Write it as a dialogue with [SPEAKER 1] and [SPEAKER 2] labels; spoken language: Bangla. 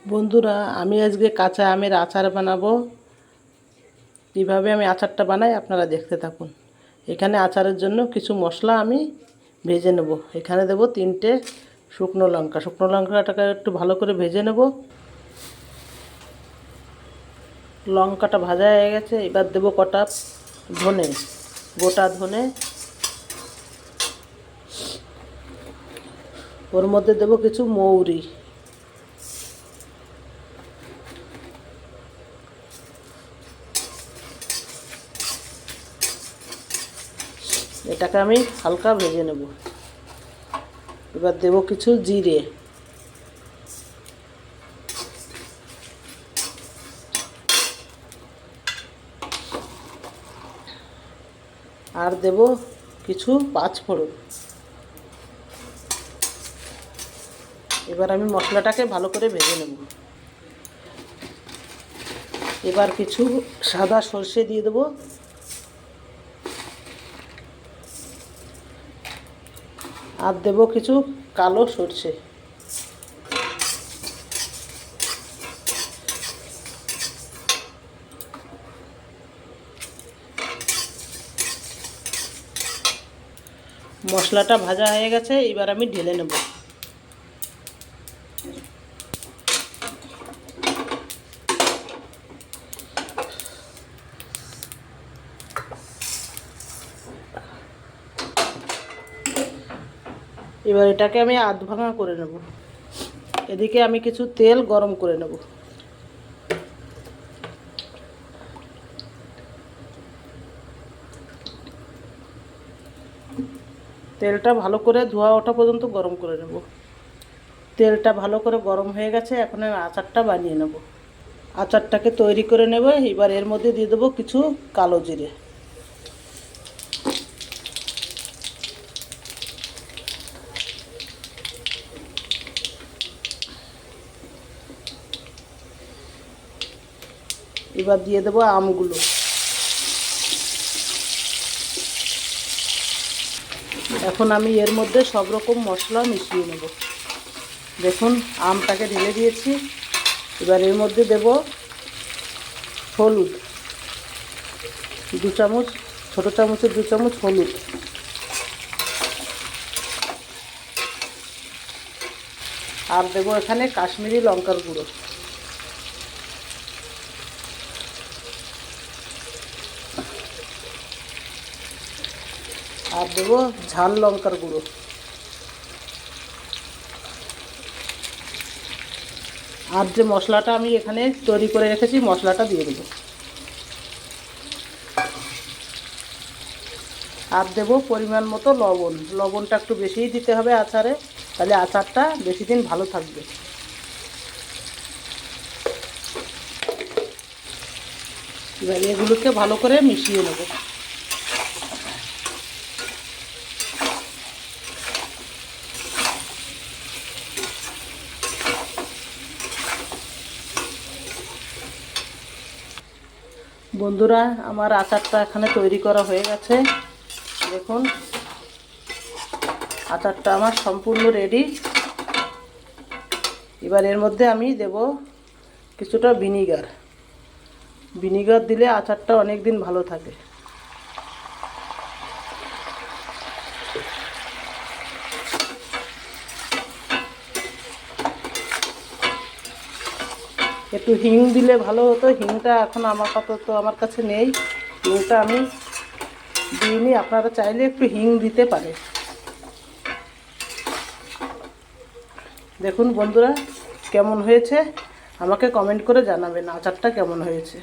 [SPEAKER 1] বন্ধুরা, আমি আজকে কাঁচা আমের আচার বানাবো। কীভাবে আমি আচারটা বানাই আপনারা দেখতে থাকুন। এখানে আচারের জন্য কিছু মশলা আমি ভেজে নেব। এখানে দেব 3টে শুকনো লঙ্কা। শুকনো লঙ্কাটাকে একটু ভালো করে ভেজে নেব। লঙ্কাটা ভাজা হয়ে গেছে, এবার দেব কটা ধনে, গোটা ধনে। ওর মধ্যে দেব কিছু মৌরি। এটাকে আমি হালকা ভেজে নেব। এবার দেব কিছু জিরে, আর দেব কিছু পাঁচফোড়ন। এবার আমি মশলাটাকে ভালো করে ভেজে নেব। এবার কিছু সাদা সর্ষে দিয়ে দেব, আর দেব কিছু কালো সর্ষে। মশলাটা ভাজা হয়ে গেছে, এবার আমি ঢেলে নেব। এবার এটাকে আমি আধ ভাঙা করে নেব। এদিকে আমি কিছু তেল গরম করে নেব। তেলটা ভালো করে ধোয়া ওঠা পর্যন্ত গরম করে নেব। তেলটা ভালো করে গরম হয়ে গেছে, এখন আমি আচারটা বানিয়ে নেব। আচারটাকে তৈরি করে নেব। এবার এর মধ্যে দিয়ে দেবো কিছু কালো জিরে। এবার দিয়ে দেবো আমগুলো। এখন আমি এর মধ্যে সব রকম মশলা মিশিয়ে নেব। দেখুন, আমটাকে ঢেলে দিয়েছি। এবার এর মধ্যে দেব হলুদ 2 চামচ, ছোটো চামচের 2 চামচ হলুদ। আর দেব এখানে কাশ্মীরি লঙ্কার গুঁড়ো। আর দেব ঝাল লঙ্কার গুঁড়ো। আর যে মশলাটা আমি এখানে তৈরি করে রেখেছি, মশলাটা দিয়ে দেবো। আর দেব পরিমাণ মতো লবণ। লবণটা একটু বেশিই দিতে হবে আচারে, তাহলে আচারটা বেশি দিন ভালো থাকবে। এবার এগুলোকে ভালো করে মিশিয়ে নেব। বন্ধুরা, আমার আচারটা এখানে তৈরি করা হয়ে গেছে। দেখুন, আচারটা আমার সম্পূর্ণ রেডি। এবার এর মধ্যে আমি দেব কিছুটা ভিনিগার। ভিনিগার দিলে আচারটা অনেক দিন ভালো থাকে। একটু হিং দিলে ভালো হতো। হিংটা এখন আমার কাছে নেই। হিংটা আমি দিইনি। আপনারা চাইলে একটু হিং দিতে পারে। দেখুন বন্ধুরা, কেমন হয়েছে আমাকে কমেন্ট করে জানাবেন আচারটা কেমন হয়েছে।